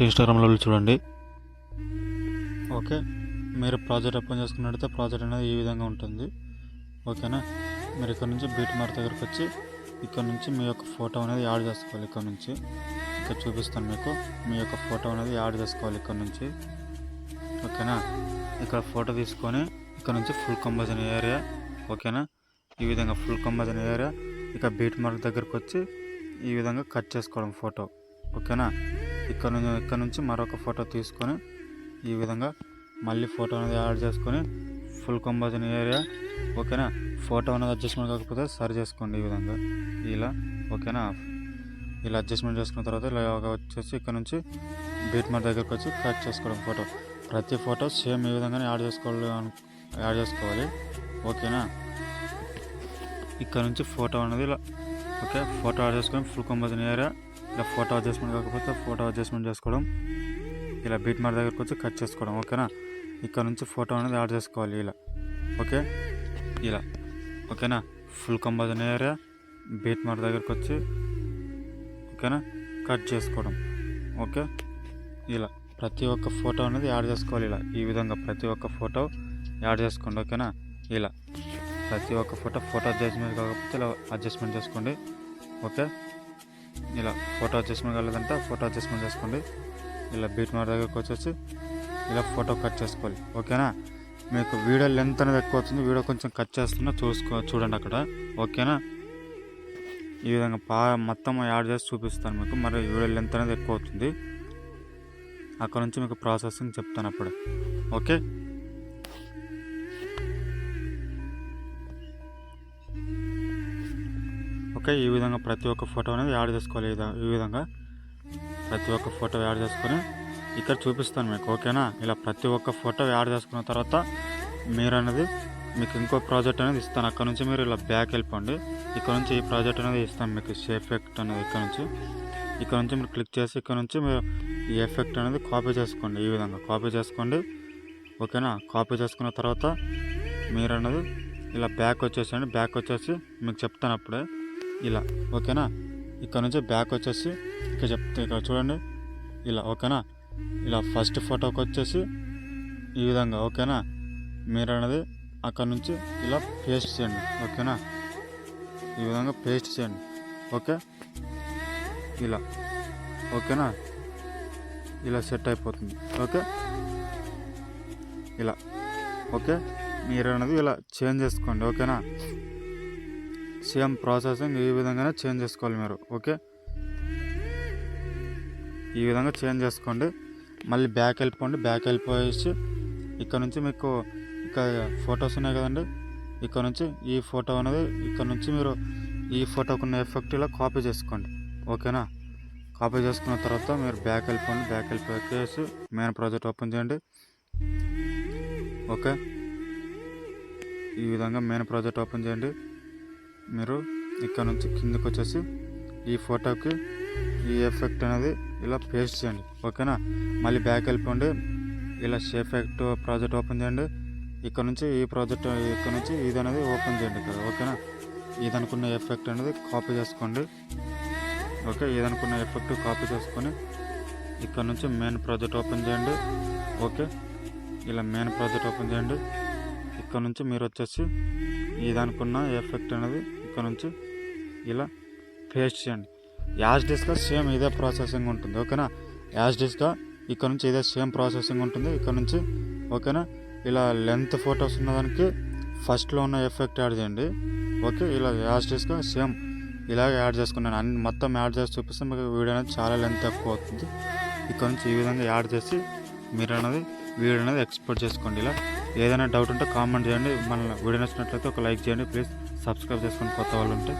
ఇన్స్టాగ్రామ్లో చూడండి. ఓకే, మీరు ప్రాజెక్ట్ ఓపెన్ చేసుకున్నట్టయితే ప్రాజెక్ట్ అనేది ఈ విధంగా ఉంటుంది. ఓకేనా, మీరు ఇక్కడ నుంచి బీట్ మార్క్ దగ్గరకు వచ్చి ఇక్కడ నుంచి మీ యొక్క ఫోటో అనేది యాడ్ చేసుకోవాలి. ఇక్కడ నుంచి ఇక్కడ చూపిస్తాను మీకు. మీ యొక్క ఫోటో అనేది యాడ్ చేసుకోవాలి ఇక్కడ నుంచి. ఓకేనా, ఇక్కడ ఫోటో తీసుకొని ఇక్కడ నుంచి ఫుల్ కంపోజిషన్ ఏరియా. ఓకేనా, ఈ విధంగా ఫుల్ కంపోజిషన్ ఏరియా ఇక బీట్ మార్క్ దగ్గరకు వచ్చి ఈ విధంగా కట్ చేసుకోవడం ఫోటో. ఓకేనా, ఇక్కడ నుంచి మరొక ఫోటో తీసుకొని ఈ విధంగా మళ్ళీ ఫోటో అనేది యాడ్ చేసుకొని ఫుల్ కంపోజిషన్ ఏరియా. ఓకేనా, ఫోటో అనేది అడ్జస్ట్మెంట్ కాకపోతే సరి చేసుకోండి ఈ విధంగా ఇలా. ఓకేనా, ఇలా అడ్జస్ట్మెంట్ చేసుకున్న తర్వాత ఇలా వచ్చేసి ఇక్కడ నుంచి బీట్ మార్క్ దగ్గరకు వచ్చి కట్ చేసుకోవడం ఫోటో. ప్రతి ఫోటో సేమ్ ఈ విధంగానే యాడ్ చేసుకోవాలి. ఓకేనా, ఇక్కడ నుంచి ఫోటో అనేది ఇలా ఓకే ఫోటో యాడ్ చేసుకొని ఫుల్ కంపోజిషన్ ఏరియా ఇలా ఫోటో అడ్జస్ట్మెంట్ కాకపోతే ఫోటో అడ్జస్ట్మెంట్ చేసుకోవడం. ఇలా బీట్ మార్క్ దగ్గరకు వచ్చి కట్ చేసుకోవడం. ఓకేనా, ఇక్కడ నుంచి ఫోటో అనేది యాడ్ చేసుకోవాలి ఇలా. ఓకే, ఇలా. ఓకేనా, full composition area beat mark దగ్గరకు వచ్చి ఓకేనా కట్ చేసుకోవడం. ఓకే, ఇలా ప్రతి ఒక్క ఫోటో అనేది యాడ్ చేసుకోవాలి ఇలా. ఈ విధంగా ప్రతి ఒక్క ఫోటో యాడ్ చేసుకోండి. ఓకేనా, ఇలా ప్రతి ఒక్క ఫోటో అడ్జస్ట్మెంట్ కాకపోతే ఇలా అడ్జస్ట్మెంట్ చేసుకోండి. ఓకే, ఇలా ఫోటో అడ్జస్ట్మెంట్ కాలేదంటే ఫోటో అడ్జస్ట్మెంట్ చేసుకోండి. ఇలా బీట్ మార్క్ దగ్గరకు వచ్చేసి ఇలా ఫోటో కట్ చేసుకోవాలి. ఓకేనా, మీకు వీడియో లెంత్ అనేది ఎక్కువ అవుతుంది. వీడియో కొంచెం కట్ చేస్తున్నా చూడండి అక్కడ. ఓకేనా, ఈ విధంగా మొత్తం యాడ్ చేసి చూపిస్తాను మీకు. మరి వీడియో లెంత్ అనేది ఎక్కువ అవుతుంది. అక్కడ నుంచి మీకు ప్రాసెసింగ్ చెప్తాను అప్పుడు. ఓకే, ఓకే, ఈ విధంగా ప్రతి ఒక్క ఫోటో అనేది యాడ్ చేసుకోవాలి. ఈ విధంగా ప్రతి ఒక్క ఫోటో యాడ్ చేసుకొని ఇక్కడ చూపిస్తాను మీకు. ఓకేనా, ఇలా ప్రతి ఒక్క ఫోటో యాడ్ చేసుకున్న తర్వాత మీరు అనేది మీకు ఇంకో ప్రాజెక్ట్ అనేది ఇస్తాను. అక్కడ నుంచి మీరు ఇలా బ్యాక్ వెళ్ళిపోండి. ఇక్కడ నుంచి ఈ ప్రాజెక్ట్ అనేది ఇస్తాను మీకు. ఎఫెక్ట్ అనేది ఇక్కడ నుంచి మీరు క్లిక్ చేసి ఇక్కడ నుంచి మీరు ఈ ఎఫెక్ట్ అనేది కాపీ చేసుకోండి. ఈ విధంగా కాపీ చేసుకోండి. ఓకేనా, కాపీ చేసుకున్న తర్వాత మీరు అనేది ఇలా బ్యాక్ వచ్చేసండి. బ్యాక్ వచ్చేసి మీకు చెప్తాను అప్పుడే ఇలా. ఓకేనా, ఇక్కడ నుంచి బ్యాక్ వచ్చేసి ఇక్కడ చూడండి ఇలా. ఓకేనా, ఇలా ఫస్ట్ ఫోటోకి వచ్చేసి ఈ విధంగా. ఓకేనా, మీరు అనేది అక్కడ నుంచి ఇలా పేస్ట్ చేయండి. ఓకేనా, ఈ విధంగా పేస్ట్ చేయండి. ఓకే, ఇలా. ఓకేనా, ఇలా సెట్ అయిపోతుంది. ఓకే, ఇలా. ఓకే, మీరు అనేది ఇలా చేంజ్ చేసుకోండి. ఓకేనా, సేమ్ ప్రాసెసింగ్ ఈ విధంగానే చేంజ్ చేసుకోవాలి మీరు. ఓకే, ఈ విధంగా చేంజ్ చేసుకోండి. మళ్ళీ బ్యాక్ వెళ్ళిపోండి. బ్యాక్ వెళ్ళిపోయేసి ఇక్కడ నుంచి మీకు ఇక్కడ ఫొటోస్ ఉన్నాయి కదండి. ఇక్కడ నుంచి ఈ ఫోటో అనేది ఇక్కడ నుంచి మీరు ఈ ఫోటోకు ఉన్న ఎఫెక్ట్ ఇలా కాపీ చేసుకోండి. ఓకేనా, కాపీ చేసుకున్న తర్వాత మీరు బ్యాక్ వెళ్ళిపోండి. బ్యాక్ వెళ్ళిపోయేసి మెయిన్ ప్రాజెక్ట్ ఓపెన్ చేయండి. ఓకే, ఈ విధంగా మెయిన్ ప్రాజెక్ట్ ఓపెన్ చేయండి. మీరు ఇక్కడ నుంచి కిందకి వచ్చేసి ఈ ఫోటోకి ఈ ఎఫెక్ట్ అనేది ఇలా పేస్ట్ చేయండి. ఓకేనా, మళ్ళీ బ్యాక్ వెళ్ళిపోండి. ఇలా ఎఫెక్ట్ ప్రాజెక్ట్ ఓపెన్ చేయండి. ఇక్కడ నుంచి ఈ ప్రాజెక్ట్ ఇక్కడ నుంచి ఇది అనేది ఓపెన్ చేయండి ఇక్కడ. ఓకేనా, ఇది అనుకున్న ఎఫెక్ట్ అనేది కాపీ చేసుకోండి. ఓకే, ఇది అనుకున్న ఎఫెక్ట్ కాపీ చేసుకొని ఇక్కడ నుంచి మెయిన్ ప్రాజెక్ట్ ఓపెన్ చేయండి. ఓకే, ఇలా మెయిన్ ప్రాజెక్ట్ ఓపెన్ చేయండి. ఇక్కడ నుంచి మీరు వచ్చేసి ఇది అనుకున్న ఎఫెక్ట్ అనేది ఇక్కడ నుంచి ఇలా పేస్ట్ చేయండి. యాజ్ డిస్గా సేమ్ ఇదే ప్రాసెసింగ్ ఉంటుంది. ఓకేనా, యాజ్ డిస్గా ఇక్కడ నుంచి ఇదే సేమ్ ప్రాసెసింగ్ ఉంటుంది. ఇక్కడ నుంచి ఓకేనా, ఇలా లెంత్ ఫొటోస్ ఉన్నదానికి ఫస్ట్లో ఉన్న ఎఫెక్ట్ యాడ్ చేయండి. ఓకే, ఇలా యాజ్ డిస్గా సేమ్ ఇలాగే యాడ్ చేసుకున్నాను. మొత్తం యాడ్ చేసి చూపిస్తే మీకు వీడియో అనేది చాలా లెంత్ ఎక్కువ అవుతుంది. ఇక్కడ నుంచి ఈ విధంగా యాడ్ చేసి మీరు అనేది వీడియో అనేది ఎక్స్పోర్ట్ చేసుకోండి. ఇలా ఏదైనా డౌట్ ఉంటే కామెంట్ చేయండి. మన వీడియో నచ్చినట్లయితే ఒక లైక్ చేయండి. ప్లీజ్ సబ్స్క్రైబ్ చేసుకోండి కొత్త వాళ్ళు ఉంటే.